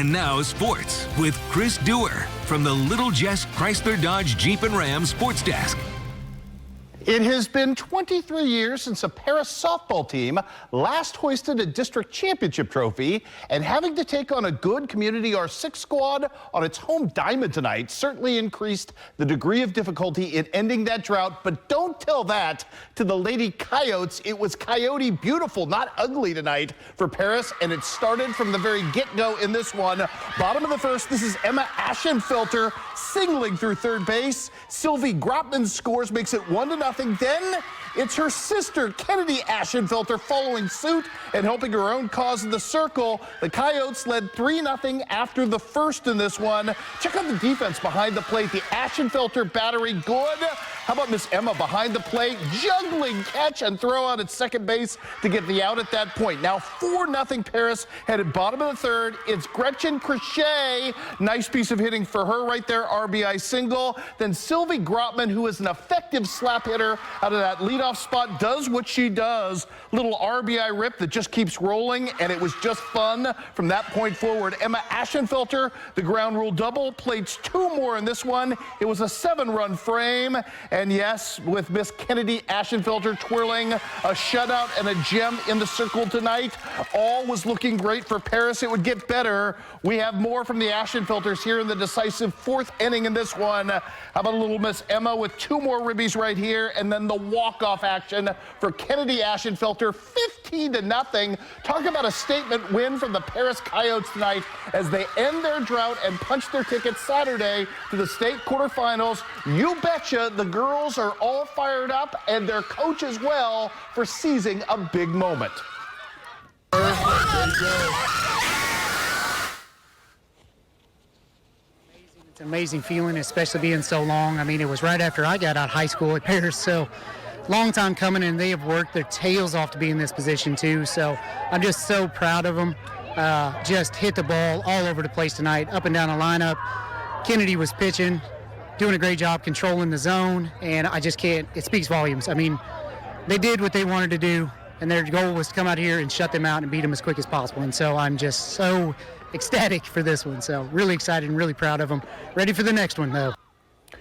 And now sports with Chris Duerr from the Little Jess Chrysler Dodge Jeep and Ram Sports Desk. It has been 23 years since a Paris softball team last hoisted a district championship trophy, and having to take on a good Community R6 squad on its home diamond tonight certainly increased the degree of difficulty in ending that drought. But don't tell that to the Lady Coyotes. It was Coyote beautiful, not ugly tonight for Paris, and it started from the very get-go in this one. Bottom of the first, this is Emma Ashenfelter singling through third base. Sylvie Grotman scores, makes it 1-0. Then it's her sister, Kennedy Ashenfelter, following suit and helping her own cause in the circle. The Coyotes led 3-0 after the first in this one. Check out the defense behind the plate. The Ashenfelter battery, good. How about Miss Emma behind the plate, juggling catch and throw out at second base to get the out at that point. Now 4-0 Paris, headed bottom of the third. It's Gretchen Crochet. Nice piece of hitting for her right there, RBI single. Then Sylvie Grotman, who is an effective slap hitter out of that leadoff spot, does what she does. Little RBI rip that just keeps rolling, and it was just fun from that point forward. Emma Ashenfelter, the ground rule double, plates two more in this one. It was a 7-run frame. And yes, with Miss Kennedy Ashenfelter twirling a shutout and a gem in the circle tonight, all was looking great for Paris. It would get better. We have more from the Ashenfelters here in the decisive fourth inning in this one. How about a little Miss Emma with two more ribbies right here, and then the walk-off action for Kennedy Ashenfelter, 15-0. Talk about a statement win from the Paris Coyotes tonight as they end their drought and punch their ticket Saturday to the state quarterfinals. You betcha the girls are all fired up, and their coach as well, for seizing a big moment. It's an amazing feeling, especially being so long. I mean, it was right after I got out of high school at Paris, so long time coming, and they have worked their tails off to be in this position too. So I'm just so proud of them. Just hit the ball all over the place tonight, up and down the lineup. Kennedy was pitching, doing a great job controlling the zone, and I just can't, it speaks volumes. I mean, they did what they wanted to do, and their goal was to come out here and shut them out and beat them as quick as possible. And so I'm just so ecstatic for this one. So really excited and really proud of them. Ready for the next one, though.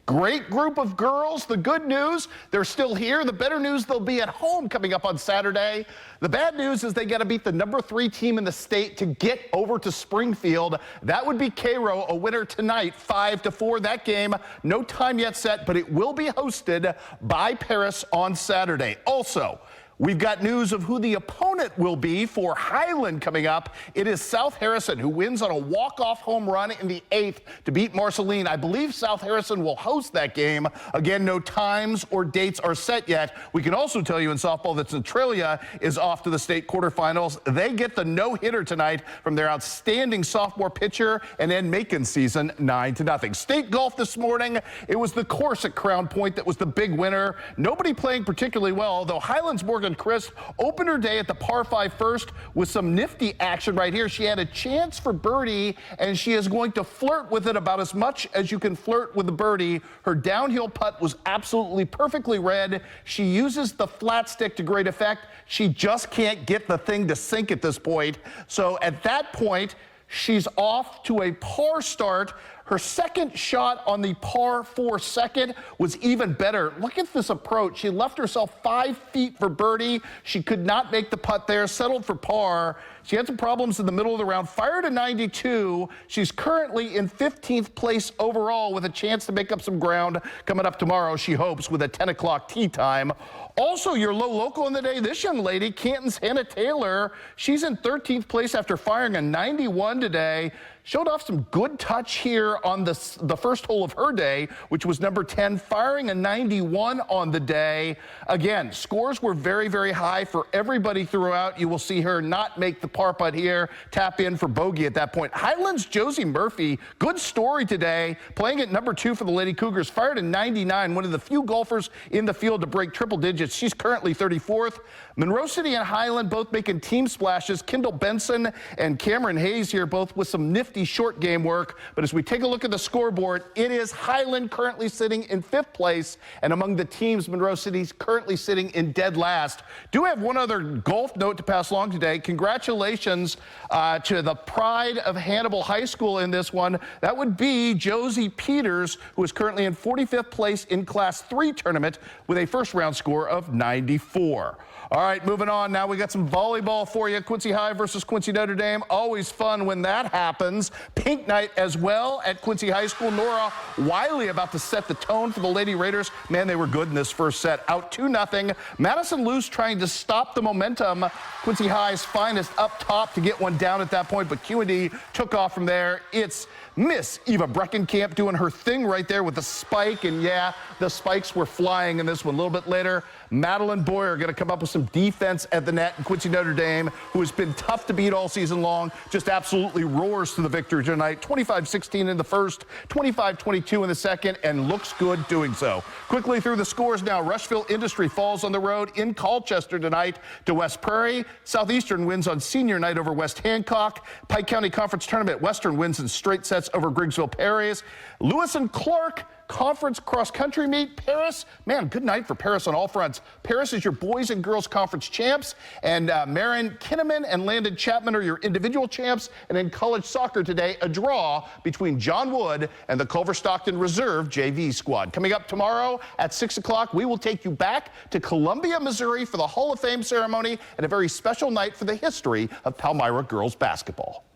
Great group of girls. The good news, they're still here. The better news, they'll be at home coming up on Saturday. The bad news is they got to beat the number 3 team in the state to get over to Springfield. That would be Cairo, a winner tonight, 5-4. That game, no time yet set, but it will be hosted by Paris on Saturday. Also, we've got news of who the opponent will be for Highland coming up. It is South Harrison, who wins on a walk-off home run in the 8th to beat Marceline. I believe South Harrison will host that game. Again, no times or dates are set yet. We can also tell you in softball that Centralia is off to the state quarterfinals. They get the no-hitter tonight from their outstanding sophomore pitcher and end Macon season, 9-0. State golf this morning, it was the course at Crown Point that was the big winner. Nobody playing particularly well, although Highland's Morgan Chris opened her day at the par 5 first with some nifty action right here. She had a chance for birdie, and she is going to flirt with it about as much as you can flirt with a birdie. Her downhill putt was absolutely perfectly read. She uses the flat stick to great effect. She just can't get the thing to sink at this point. So at that point, she's off to a par start. Her second shot on the par 4 second was even better. Look at this approach. She left herself 5 feet for birdie. She could not make the putt there, settled for par. She had some problems in the middle of the round, fired a 92. She's currently in 15th place overall with a chance to make up some ground coming up tomorrow, she hopes, with a 10 o'clock tee time. Also, your low local in the day, this young lady, Canton's Hannah Taylor, she's in 13th place after firing a 91 today. Showed off some good touch here on the first hole of her day, which was number 10, firing a 91 on the day. Again, scores were very, very high for everybody throughout. You will see her not make the par putt here, tap in for bogey at that point. Highlands' Josie Murphy, good story today, playing at number 2 for the Lady Cougars, fired a 99, one of the few golfers in the field to break triple digits. She's currently 34th. Monroe City and Highland both making team splashes. Kendall Benson and Cameron Hayes here both with some nifty short game work. But as we take a look at the scoreboard, it is Highland currently sitting in 5th place. And among the teams, Monroe City's currently sitting in dead last. Do have one other golf note to pass along today. Congratulations to the pride of Hannibal High School in this one. That would be Josie Peters, who is currently in 45th place in Class 3 tournament with a first round score of 94. All right, moving on. Now we got some volleyball for you. Quincy High versus Quincy Notre Dame. Always fun when that happens. Pink night as well at Quincy High School. Nora Wiley about to set the tone for the Lady Raiders. Man, they were good in this first set. Out 2-0. Madison Luce trying to stop the momentum. Quincy High's finest up top to get one down at that point, but Q&D took off from there. It's Miss Eva Breckenkamp doing her thing right there with the spike, and yeah, the spikes were flying in this one. A little bit later, Madeline Boyer going to come up with some defense at the net. And Quincy Notre Dame, who has been tough to beat all season long, just absolutely roars to the victory tonight. 25-16 in the first, 25-22 in the second, and looks good doing so. Quickly through the scores now. Rushville Industry falls on the road in Colchester tonight to West Prairie. Southeastern wins on senior night over West Hancock. Pike County Conference Tournament, Western wins in straight sets over Griggsville Paris. Lewis and Clark Conference cross-country meet. Paris, man, good night for Paris on all fronts. Paris is your boys and girls conference champs, and Marin Kinnaman and Landon Chapman are your individual champs. And in college soccer today, a draw between John Wood and the Culver Stockton Reserve JV squad. Coming up tomorrow at 6 o'clock, we will take you back to Columbia, Missouri for the Hall of Fame ceremony and a very special night for the history of Palmyra girls basketball.